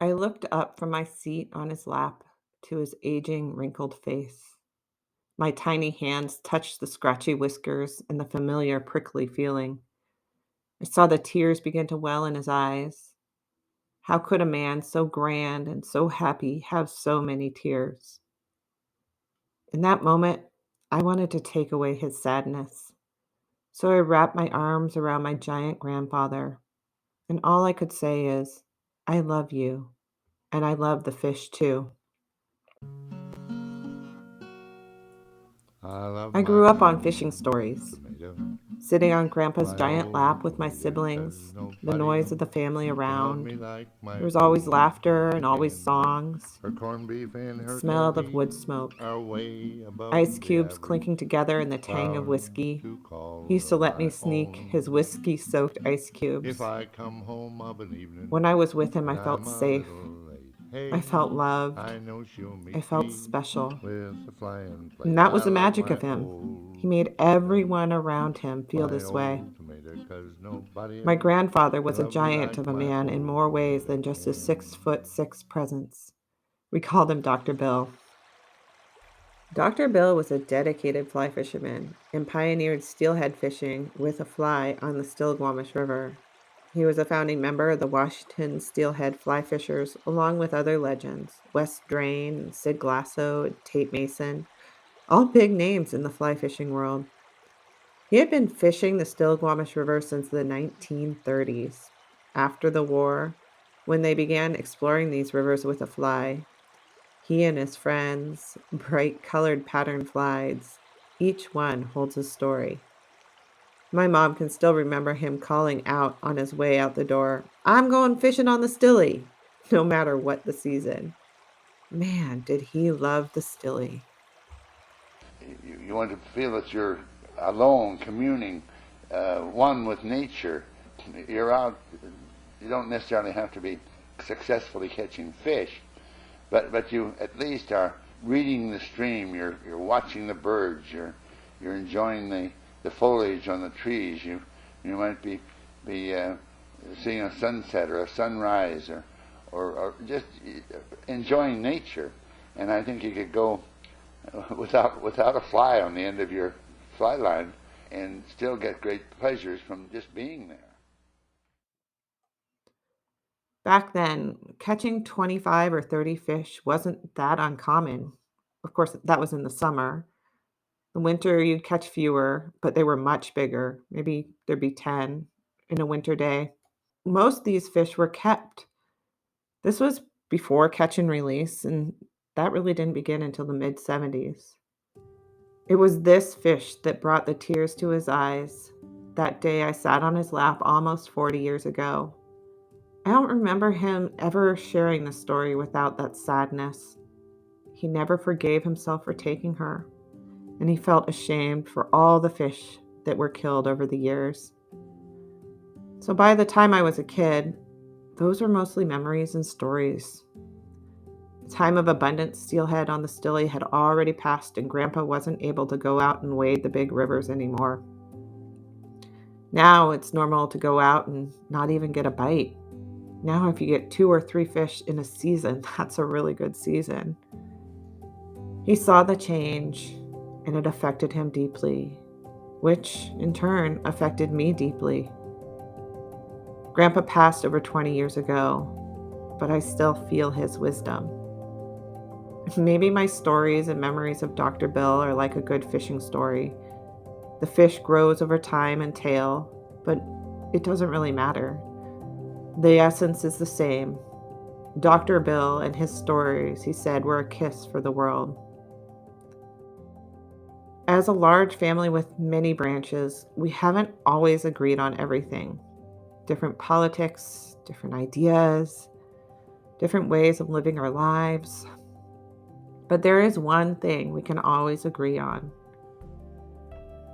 I looked up from my seat on his lap to his aging, wrinkled face. My tiny hands touched the scratchy whiskers and the familiar prickly feeling. I saw the tears begin to well in his eyes. How could a man so grand and so happy have so many tears? In that moment, I wanted to take away his sadness. So I wrapped my arms around my giant grandfather, and all I could say is, I love you, and I love the fish too. I love I my grew up on fishing corn, stories, tomato, sitting on Grandpa's my giant lap with my old yeah, 'cause siblings, the nobody noise of the else family can love around. me like my There was always old laughter and lady always can. songs, Her corned beef and the her smell of wood candies smoke, are way above ice the cubes average. clinking together in the tang of Proud whiskey. to He call used to her let me my sneak his own. whiskey soaked ice If cubes. I come home of an evening When I was with him, I and felt I'm a safe. little late, I hey, felt loved. I know she'll I meet felt me special. with a flying And plate. that was I the love magic my of him. He old made tomato, everyone around him feel my this way. old tomato, 'cause nobody My else grandfather can was a love me giant like of a my man in old more ways tomato than just his can. 6'6" presence. We called him Dr. Bill. Dr. Bill was a dedicated fly fisherman and pioneered steelhead fishing with a fly on the Still River. He was a founding member of the Washington Steelhead Fly Fishers, along with other legends, Wes Drain, and Sid Glasso, and Tate Mason, all big names in the fly fishing world. He had been fishing the Still River since the 1930s. After the war, when they began exploring these rivers with a fly, he and his friends, bright colored pattern flies, each one holds a story. My mom can still remember him calling out on his way out the door, I'm going fishing on the Stilly, no matter what the season. Man, did he love the Stilly. You want to feel that you're alone, communing, one with nature. You're out. You don't necessarily have to be successfully catching fish, but you at least are reading the stream. You're watching the birds. You're enjoying the foliage on the trees. You might be seeing a sunset or a sunrise or just enjoying nature. And I think you could go without a fly on the end of your fly line and still get great pleasures from just being there. Back then, catching 25 or 30 fish wasn't that uncommon. Of course, that was in the summer. In winter, you'd catch fewer, but they were much bigger. Maybe there'd be 10 in a winter day. Most of these fish were kept. This was before catch and release, and that really didn't begin until the mid 70s. It was this fish that brought the tears to his eyes that day I sat on his lap almost 40 years ago. I don't remember him ever sharing the story without that sadness. He never forgave himself for taking her, and he felt ashamed for all the fish that were killed over the years. So by the time I was a kid, those were mostly memories and stories. The time of abundant steelhead on the Stilly had already passed, and Grandpa wasn't able to go out and wade the big rivers anymore. Now it's normal to go out and not even get a bite. Now, if you get two or three fish in a season, that's a really good season. He saw the change, and it affected him deeply, which in turn affected me deeply. Grandpa passed over 20 years ago, but I still feel his wisdom. Maybe my stories and memories of Dr. Bill are like a good fishing story. The fish grows over time and tail, but it doesn't really matter. The essence is the same. Dr. Bill and his stories, he said, were a kiss for the world. As a large family with many branches, we haven't always agreed on everything. Different politics, different ideas, different ways of living our lives. But there is one thing we can always agree on,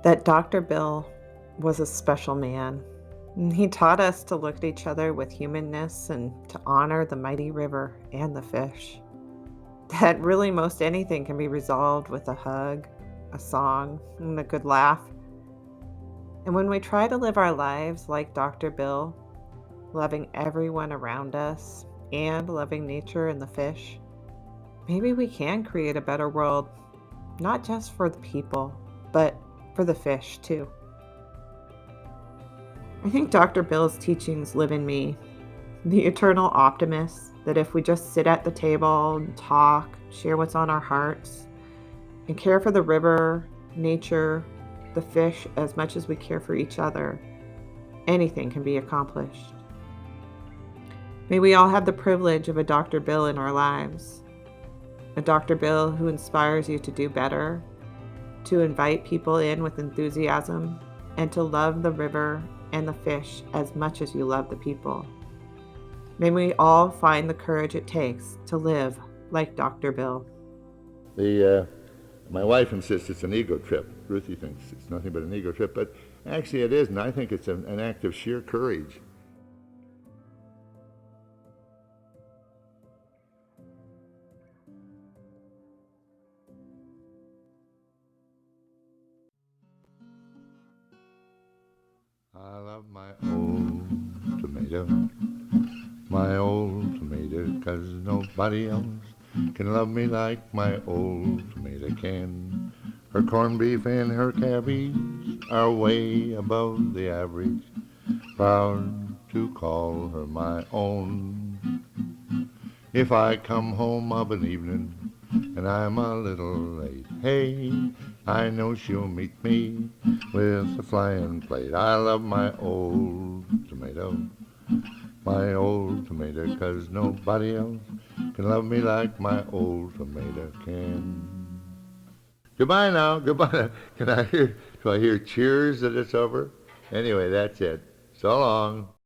that Dr. Bill was a special man. And he taught us to look at each other with humanness and to honor the mighty river and the fish. That really most anything can be resolved with a hug, a song, and a good laugh. And when we try to live our lives like Dr. Bill, loving everyone around us, and loving nature and the fish, maybe we can create a better world, not just for the people, but for the fish too. I think Dr. Bill's teachings live in me, the eternal optimist that if we just sit at the table and talk, share what's on our hearts, and care for the river, nature, the fish as much as we care for each other, anything can be accomplished. May we all have the privilege of a Dr. Bill in our lives, a Dr. Bill who inspires you to do better, to invite people in with enthusiasm, and to love the river and the fish as much as you love the people. May we all find the courage it takes to live like Dr. Bill. The My wife insists it's an ego trip. Ruthie thinks it's nothing but an ego trip, but actually it isn't. I think it's an act of sheer courage. I love my old tomato, my old tomato, 'cause nobody else can love me like my old tomato can. Her corned beef and her cabbage are way above the average. Proud to call her my own. If I come home of an evening and I'm a little late, hey, I know she'll meet me with a flying plate. I love my old tomato, my old tomato, 'cause nobody else can love me like my old tomato can. Goodbye now, goodbye. Do I hear cheers that it's over? Anyway, that's it. So long.